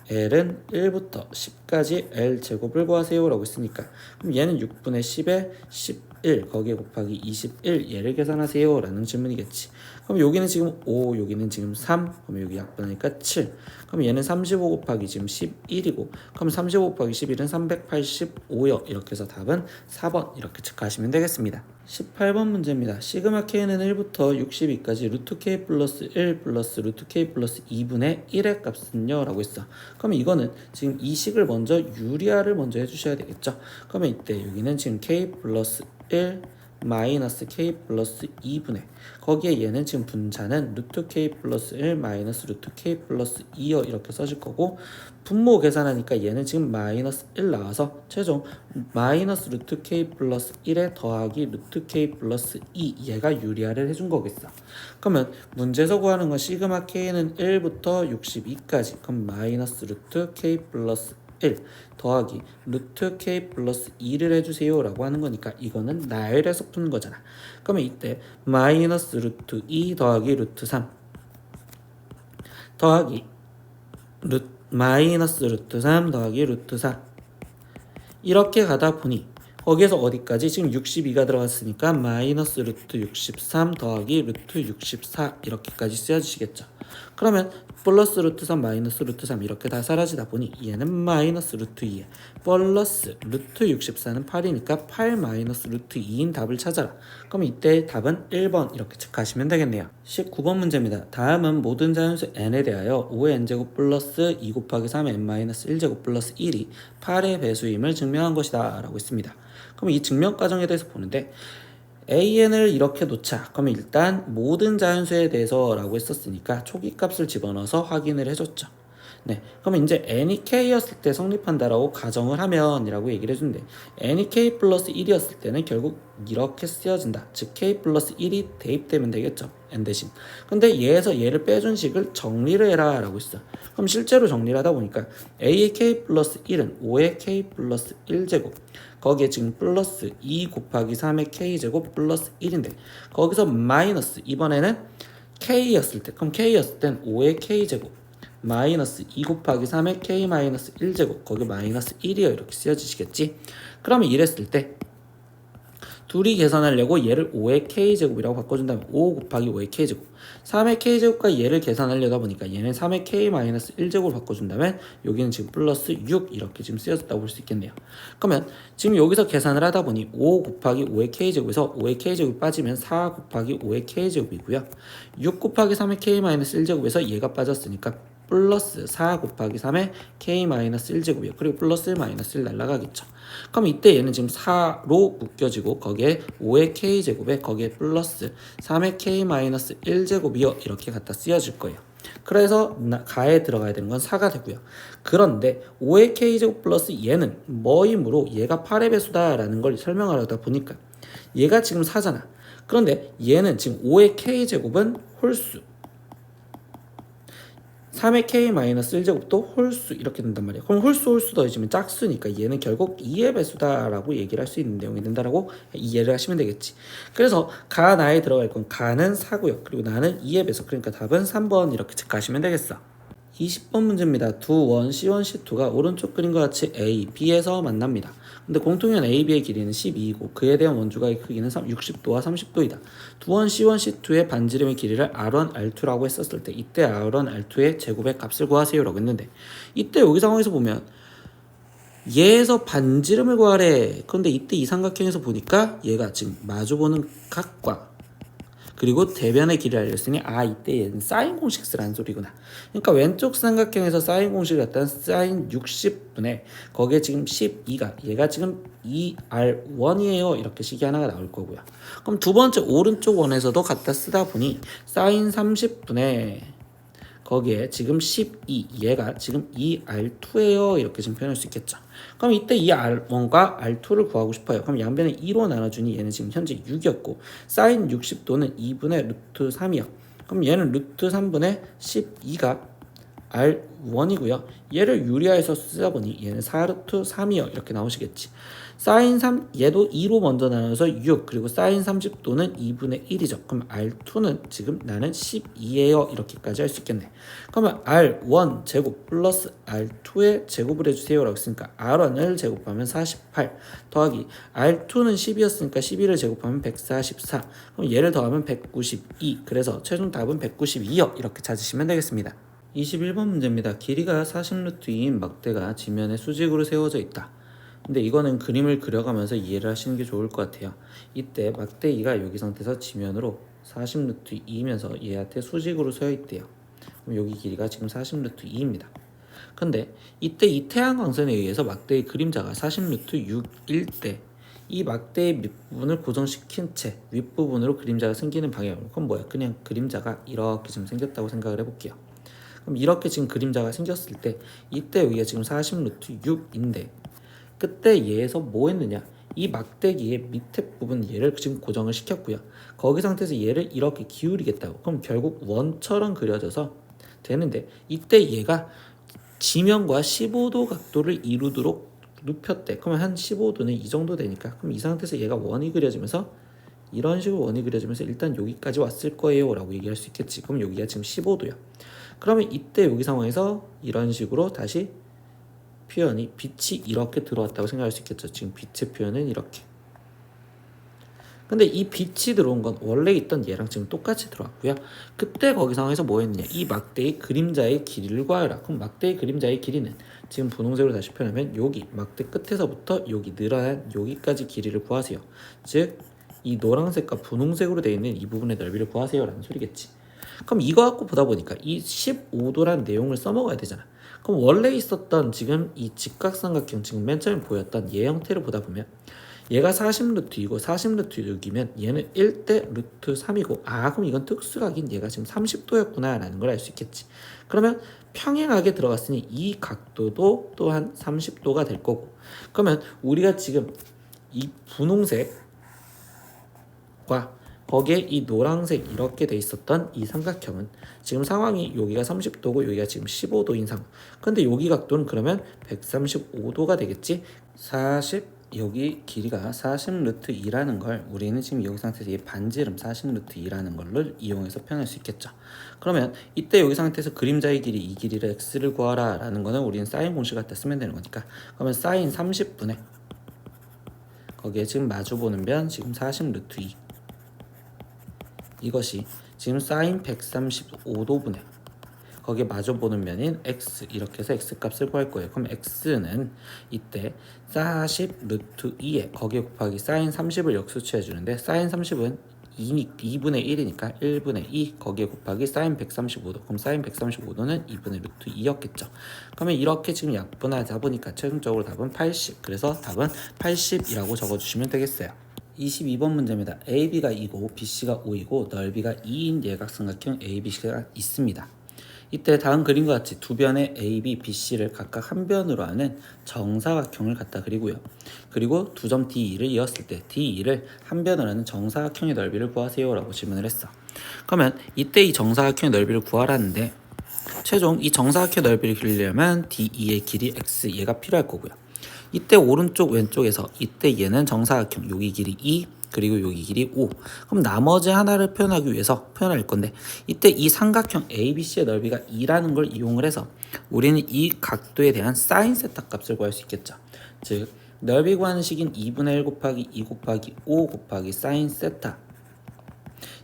Speaker 1: L은 1부터 10까지 L 제곱을 구하세요 라고 했으니까 그럼 얘는 6분의 10에 11 거기에 곱하기 21 얘를 계산하세요 라는 질문이겠지. 그럼 여기는 지금 5 여기는 지금 3 그럼 여기 약분하니까 7 그럼 얘는 35 곱하기 지금 11이고 그럼 35 곱하기 11은 385요 이렇게 해서 답은 4번 이렇게 체크하시면 되겠습니다. 18번 문제입니다. 시그마 K는 1부터 62까지 루트 K 플러스 1 플러스 루트 K 플러스 2분의 1의 값은요 라고 했어. 그러면 이거는 지금 이 식을 먼저 유리화를 먼저 해주셔야 되겠죠. 그러면 이때 여기는 지금 K 플러스 1 마이너스 k 플러스 2분의 거기에 얘는 지금 분자는 루트 k 플러스 1 마이너스 루트 k 플러스 2여 이렇게 써질 거고 분모 계산하니까 얘는 지금 마이너스 1 나와서 최종 마이너스 루트 k 플러스 1에 더하기 루트 k 플러스 2 얘가 유리화를 해준 거겠어. 그러면 문제에서 구하는 건 시그마 k는 1부터 62까지 그럼 마이너스 루트 k 플러스 1 더하기 루트 k 플러스 2를 해주세요 라고 하는 거니까 이거는 나열해서 푸는 거잖아. 그러면 이때 마이너스 루트 2 더하기 루트 3 더하기 마이너스 루트 3 더하기 루트 4 이렇게 가다 보니 거기에서 어디까지? 지금 62가 들어갔으니까 마이너스 루트 63 더하기 루트 64 이렇게까지 쓰여지시겠죠. 그러면 플러스 루트 3 마이너스 루트 3 이렇게 다 사라지다 보니 얘는 마이너스 루트 2에 플러스 루트 64는 8이니까 8 마이너스 루트 2인 답을 찾아라. 그럼 이때 답은 1번 이렇게 체크하시면 되겠네요. 19번 문제입니다. 다음은 모든 자연수 n에 대하여 5의 n제곱 플러스 2 곱하기 3의 n 마이너스 1제곱 플러스 1이 8의 배수임을 증명한 것이다 라고 했습니다. 그럼 이 증명 과정에 대해서 보는데 an을 이렇게 놓자. 그러면 일단 모든 자연수에 대해서 라고 했었으니까 초기값을 집어넣어서 확인을 해줬죠. 네, 그러면 이제 n이 k였을 때 성립한다라고 가정을 하면 이라고 얘기를 해준대. n이 k 플러스 1이었을 때는 결국 이렇게 쓰여진다. 즉 k 플러스 1이 대입되면 되겠죠. n 대신. 근데 얘에서 얘를 빼준 식을 정리를 해라 라고 했어. 그럼 실제로 정리를 하다 보니까 a의 k 플러스 1은 5의 k 플러스 1제곱 거기에 지금 플러스 2 곱하기 3의 k제곱 플러스 1인데 거기서 마이너스 이번에는 k였을 때 그럼 k였을 땐 5의 k제곱 마이너스 2 곱하기 3의 k 마이너스 1제곱 거기 마이너스 1이요 이렇게 쓰여지시겠지. 그러면 이랬을 때 둘이 계산하려고 얘를 5의 k제곱이라고 바꿔준다면 5 곱하기 5의 k제곱 3의 k제곱과 얘를 계산하려다 보니까 얘는 3의 k 마이너스 1제곱을 바꿔준다면 여기는 지금 플러스 6 이렇게 지금 쓰여졌다고 볼 수 있겠네요. 그러면 지금 여기서 계산을 하다 보니 5 곱하기 5의 k제곱에서 5의 k제곱이 빠지면 4 곱하기 5의 k제곱이고요. 6 곱하기 3의 k 마이너스 1제곱에서 얘가 빠졌으니까 플러스 4 곱하기 3의 k 마이너스 1제곱이요. 그리고 플러스 1 마이너스 1 날라가겠죠. 그럼 이때 얘는 지금 4로 묶여지고 거기에 5의 k제곱에 거기에 플러스 3의 k 마이너스 1제곱이요. 이렇게 갖다 쓰여질 거예요. 그래서 가에 들어가야 되는 건 4가 되고요. 그런데 5의 k제곱 플러스 얘는 뭐이므로 얘가 8의 배수다 라는 걸 설명하려다 보니까 얘가 지금 4잖아. 그런데 얘는 지금 5의 k제곱은 홀수 3의 k-1제곱도 홀수 이렇게 된단 말이에요. 그럼 홀수 더해지면 짝수니까 얘는 결국 2의 배수다라고 얘기를 할 수 있는 내용이 된다라고 이해를 하시면 되겠지. 그래서 가 나에 들어갈 건 가는 4고요. 그리고 나는 2의 배수. 그러니까 답은 3번 이렇게 체크하시면 되겠어. 20번 문제입니다. 두 원 C1, C2가 오른쪽 그림과 같이 A, B에서 만납니다. 근데 공통연 A, B의 길이는 12이고 그에 대한 원주각의 크기는 60도와 30도이다. 두 원 C1, C2의 반지름의 길이를 R1, R2라고 했었을 때 이때 R1, R2의 제곱의 값을 구하세요 라고 했는데 이때 여기 상황에서 보면 얘에서 반지름을 구하래. 그런데 이때 이 삼각형에서 보니까 얘가 지금 마주보는 각과 그리고 대변의 길이를 알렸으니 이때 얘는 사인 공식 쓰라는 소리구나. 그러니까 왼쪽 삼각형에서 사인 공식을 갖다 사인 60분의 거기에 지금 12가 얘가 지금 2R1이에요. 이렇게 식이 하나가 나올 거고요. 그럼 두 번째 오른쪽 원에서도 갖다 쓰다 보니 사인 30분의 거기에 지금 12 얘가 지금 2R2예요. 이렇게 지금 표현할 수 있겠죠. 그럼 이때 이 R1과 R2를 구하고 싶어요. 그럼 양변을 2로 나눠주니 얘는 지금 현재 6이었고 사인 60도는 2분의 루트 3이요. 그럼 얘는 루트 3분의 12가 R1이고요. 얘를 유리화해서 쓰다 보니 얘는 4루트 3이요. 이렇게 나오시겠지. 사인 3 얘도 2로 먼저 나눠서 6 그리고 사인 30도는 2분의 1이죠. 그럼 R2는 지금 나는 12예요. 이렇게까지 할 수 있겠네. 그러면 R1 제곱 플러스 R2의 제곱을 해주세요 라고 했으니까 R1을 제곱하면 48 더하기 R2는 10이었으니까 11을 제곱하면 144 그럼 얘를 더하면 192 그래서 최종 답은 192요. 이렇게 찾으시면 되겠습니다. 21번 문제입니다. 길이가 40루트 2인 막대가 지면에 수직으로 세워져 있다. 근데 이거는 그림을 그려가면서 이해를 하시는 게 좋을 것 같아요. 이때 막대 2가 여기 상태에서 지면으로 40루트 2이면서 얘한테 수직으로 서 있대요. 그럼 여기 길이가 지금 40루트 2입니다. 근데 이때 이 태양광선에 의해서 막대의 그림자가 40루트 6일 때 이 막대의 밑부분을 고정시킨 채 윗부분으로 그림자가 생기는 방향으로. 그럼 뭐야? 그냥 그림자가 이렇게 지금 생겼다고 생각을 해볼게요. 그럼 이렇게 지금 그림자가 생겼을 때 이때 여기가 지금 40 루트 6인데 그때 얘에서 뭐 했느냐? 이 막대기의 밑에 부분 얘를 지금 고정을 시켰고요. 거기 상태에서 얘를 이렇게 기울이겠다고. 그럼 결국 원처럼 그려져서 되는데 이때 얘가 지면과 15도 각도를 이루도록 눕혔대. 그러면 한 15도는 이 정도 되니까 그럼 이 상태에서 얘가 원이 그려지면서 이런 식으로 원이 그려지면서 일단 여기까지 왔을 거예요 라고 얘기할 수 있겠지. 그럼 여기가 지금 15도야. 그러면 이때 여기 상황에서 이런 식으로 다시 표현이 빛이 이렇게 들어왔다고 생각할 수 있겠죠. 지금 빛의 표현은 이렇게. 근데 이 빛이 들어온 건 원래 있던 얘랑 지금 똑같이 들어왔고요. 그때 거기 상황에서 뭐 했느냐? 이 막대의 그림자의 길이를 구하여라. 그럼 막대의 그림자의 길이는 지금 분홍색으로 다시 표현하면 여기 막대 끝에서부터 여기 늘어난 여기까지 길이를 구하세요. 즉 이 노란색과 분홍색으로 되어 있는 이 부분의 넓이를 구하세요 라는 소리겠지. 그럼 이거 갖고 보다 보니까 이 15도라는 내용을 써먹어야 되잖아. 그럼 원래 있었던 지금 이 직각삼각형 지금 맨 처음에 보였던 얘 형태를 보다 보면 얘가 40 루트 2고 40 루트 6이면 얘는 1대 루트 3이고 그럼 이건 특수각인 얘가 지금 30도였구나 라는 걸 알 수 있겠지. 그러면 평행하게 들어갔으니 이 각도도 또한 30도가 될 거고 그러면 우리가 지금 이 분홍색과 거기에 이 노란색 이렇게 돼 있었던 이 삼각형은 지금 상황이 여기가 30도고 여기가 지금 15도인 상황. 근데 여기 각도는 그러면 135도가 되겠지. 40 여기 길이가 40 루트 2라는 걸 우리는 지금 여기 상태에서 이 반지름 40 루트 2라는 걸로 이용해서 표현할 수 있겠죠. 그러면 이때 여기 상태에서 그림자의 길이 이 길이를 x를 구하라 라는 거는 우리는 사인 공식 갖다 쓰면 되는 거니까 그러면 사인 30분의 거기에 지금 마주보는 변 지금 40 루트 2 이것이 지금 사인 135도분의 거기에 마주보는 면인 x 이렇게 해서 x 값을 구할 거예요. 그럼 x는 이때 40 루트 2에 거기에 곱하기 사인 30을 역수치해 주는데 사인 30은 2분의 1이니까 1분의 2 거기에 곱하기 사인 135도 그럼 사인 135도는 2분의 루트 2였겠죠. 그러면 이렇게 지금 약분하다 보니까 최종적으로 답은 80 그래서 답은 80이라고 적어주시면 되겠어요. 22번 문제입니다. AB가 2고 BC가 5이고 넓이가 2인 예각삼각형 ABC가 있습니다. 이때 다음 그림과 같이 두 변의 AB, BC를 각각 한 변으로 하는 정사각형을 갖다 그리고요. 그리고 두 점 D2를 이었을 때 D2를 한 변으로 하는 정사각형의 넓이를 구하세요 라고 질문을 했어. 그러면 이때 이 정사각형의 넓이를 구하라는데 최종 이 정사각형의 넓이를 그리려면 D2의 길이 X 얘가 필요할 거고요. 이때 오른쪽 왼쪽에서 이때 얘는 정사각형 여기 길이 2 그리고 여기 길이 5 그럼 나머지 하나를 표현하기 위해서 표현할 건데 이때 이 삼각형 ABC의 넓이가 2라는 걸 이용을 해서 우리는 이 각도에 대한 사인 세타 값을 구할 수 있겠죠. 즉 넓이 구하는 식인 2분의 1 곱하기 2 곱하기 5 곱하기 사인 세타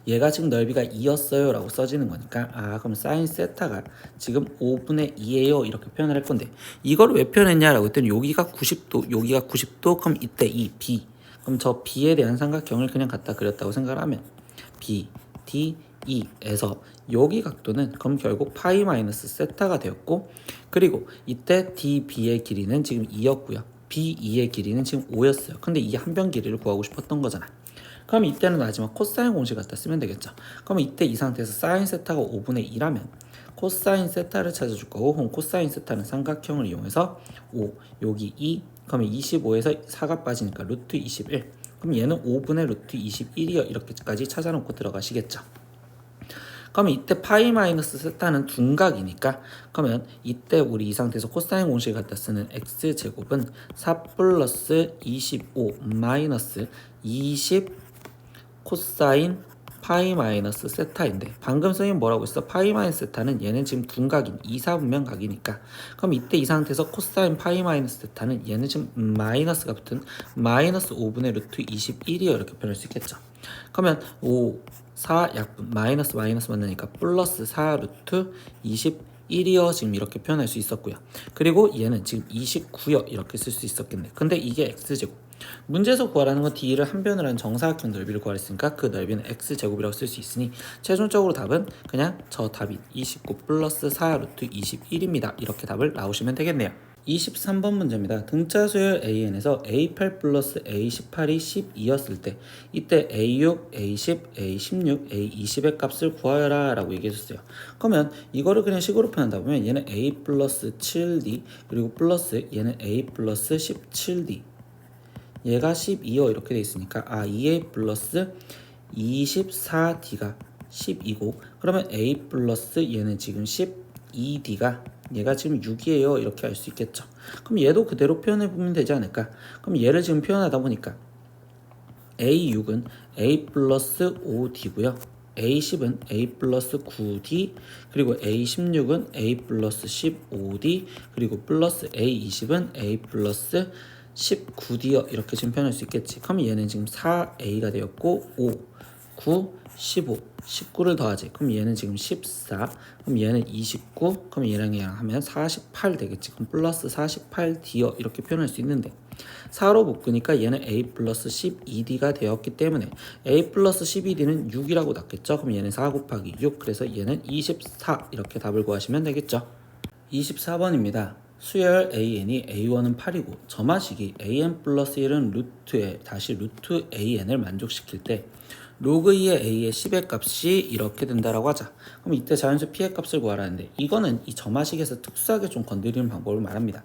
Speaker 1: 얘가 지금 넓이가 2였어요 라고 써지는 거니까 그럼 사인 세타가 지금 5분의 2예요 이렇게 표현을 할 건데 이걸 왜 표현했냐 라고 했더니 여기가 90도 여기가 90도 그럼 이때 이 B 그럼 저 B에 대한 삼각형을 그냥 갖다 그렸다고 생각을 하면 B, D, E에서 여기 각도는 그럼 결국 파이 마이너스 세타가 되었고 그리고 이때 DB의 길이는 지금 2였고요 BE의 길이는 지금 5였어요 근데 이 한 변 길이를 구하고 싶었던 거잖아. 그럼 이때는 마지막 코사인 공식 갖다 쓰면 되겠죠. 그럼 이때 이 상태에서 사인 세타가 5분의 2라면 코사인 세타를 찾아줄 거고 그럼 코사인 세타는 삼각형을 이용해서 5 여기 2 그러면 25에서 4가 빠지니까 루트 21 그럼 얘는 5분의 루트 21이요 이렇게까지 찾아놓고 들어가시겠죠. 그러면 이때 파이 마이너스 세타는 둔각이니까 그러면 이때 우리 이 상태에서 코사인 공식 갖다 쓰는 x제곱은 4 플러스 25 마이너스 20 코사인 파이 마이너스 세타인데 방금 선생님 뭐라고 했어? 파이 마이너스 세타는 얘는 지금 둔각인 2사분면 각이니까 그럼 이때 이 상태에서 코사인 파이 마이너스 세타는 얘는 지금 마이너스가 붙은 마이너스 5분의 루트 21이요 이렇게 표현할 수 있겠죠. 그러면 5, 4 약분 마이너스 마이너스 만나니까 플러스 4 루트 21이요 지금 이렇게 표현할 수 있었고요. 그리고 얘는 지금 29요 이렇게 쓸 수 있었겠네. 근데 이게 x제곱 문제에서 구하라는 건 D를 한 변으로 한 정사각형 넓이를 구하랬으니까 그 넓이는 x제곱이라고 쓸 수 있으니 최종적으로 답은 그냥 저 답이 29 플러스 4 루트 21입니다. 이렇게 답을 나오시면 되겠네요. 23번 문제입니다. 등차 수열 AN에서 A8 플러스 A18이 12였을 때 이때 A6, A10, A16, A20의 값을 구하여라 라고 얘기해줬어요. 그러면 이거를 그냥 식으로 표현하다 보면 얘는 A 플러스 7D 그리고 플러스 얘는 A 플러스 17D 얘가 12요 이렇게 돼 있으니까 EA 플러스 24D가 12고 그러면 A 플러스 얘는 지금 12D가 얘가 지금 6이에요 이렇게 할 수 있겠죠. 그럼 얘도 그대로 표현해 보면 되지 않을까. 그럼 얘를 지금 표현하다 보니까 A6은 A 플러스 5D고요 A10은 A 플러스 9D 그리고 A16은 A 플러스 15D 그리고 플러스 A20은 A 플러스 19D요 이렇게 지금 표현할 수 있겠지. 그럼 얘는 지금 4A가 되었고 5, 9, 15, 19를 더하지. 그럼 얘는 지금 14, 그럼 얘는 29, 그럼 얘랑 하면 48 되겠지. 그럼 플러스 48D요 이렇게 표현할 수 있는데 4로 묶으니까 얘는 A 플러스 12D가 되었기 때문에 A 플러스 12D는 6이라고 났겠죠. 그럼 얘는 4 곱하기 6, 그래서 얘는 24 이렇게 답을 구하시면 되겠죠. 24번입니다. 수열 AN이 A1은 8이고 점화식이 AN 플러스 1은 루트에 다시 루트 AN을 만족시킬 때 로그 2의 A의 10의 값이 이렇게 된다라고 하자. 그럼 이때 자연수 P의 값을 구하라는데 이거는 이 점화식에서 특수하게 좀 건드리는 방법을 말합니다.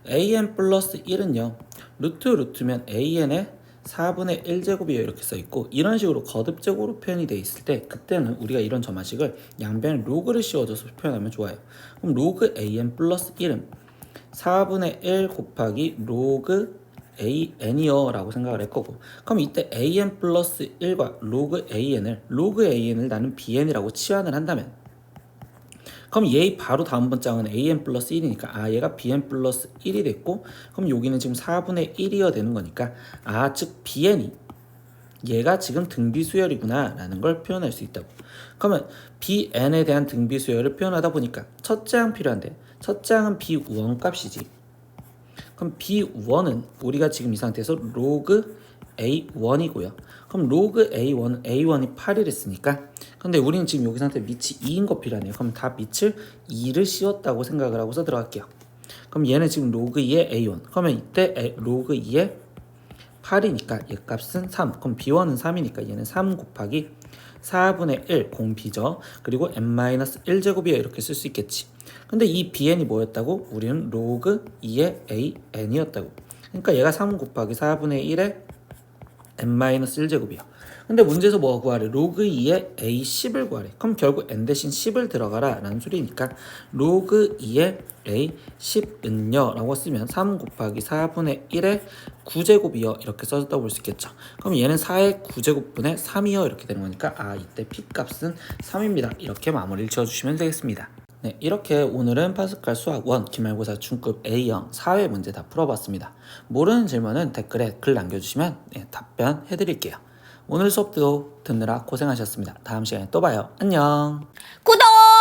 Speaker 1: AN 플러스 1은요 루트면 AN의 4분의 1제곱이에요 이렇게 써있고 이런 식으로 거듭제곱으로 표현이 되어 있을 때 그때는 우리가 이런 점화식을 양변에 로그를 씌워줘서 표현하면 좋아요. 그럼 로그 AN 플러스 1은 4분의 1 곱하기 로그 AN이요 라고 생각을 했거고 그럼 이때 AN 플러스 1과 로그 AN을 나는 BN이라고 치환을 한다면 그럼 얘 바로 다음 번장은 AN 플러스 1이니까 얘가 BN 플러스 1이 됐고 그럼 여기는 지금 4분의 1이어야 되는 거니까 즉 BN이 얘가 지금 등비수열이구나 라는 걸 표현할 수 있다고. 그러면 BN에 대한 등비수열을 표현하다 보니까 첫째 항 필요한데 첫째 항은 B1 값이지. 그럼 B1은 우리가 지금 이 상태에서 로그 A1이고요. 그럼 로그 A1이 8이랬으니까 근데 우리는 지금 여기 상태 밑이 2인 거 필요하네요. 그럼 다 밑을 2를 씌웠다고 생각을 하고서 들어갈게요. 그럼 얘는 지금 로그 2의 A1 그러면 이때 로그 2의 8이니까 얘 값은 3 그럼 B1은 3이니까 얘는 3 곱하기 4분의 1 공비죠. 그리고 n-1제곱이야 이렇게 쓸 수 있겠지. 근데 이 bn이 뭐였다고? 우리는 로그 2의 an이었다고. 그러니까 얘가 3 곱하기 4분의 1의 n-1제곱이야. 근데 문제에서 뭐가 구하래? 로그 2의 a10을 구하래. 그럼 결국 n 대신 10을 들어가라 라는 소리니까 로그 2의 a10은요 라고 쓰면 3 곱하기 4분의 1의 9제곱이요 이렇게 써졌다고 볼 수 있겠죠. 그럼 얘는 4의 9제곱분의 3이요 이렇게 되는 거니까 이때 P값은 3입니다. 이렇게 마무리를 지어주시면 되겠습니다. 네, 이렇게 오늘은 파스칼 수학 1 기말고사 중급 A형 4회 문제 다 풀어봤습니다. 모르는 질문은 댓글에 글 남겨주시면 답변해드릴게요. 오늘 수업도 듣느라 고생하셨습니다. 다음 시간에 또 봐요. 안녕.
Speaker 2: 구독!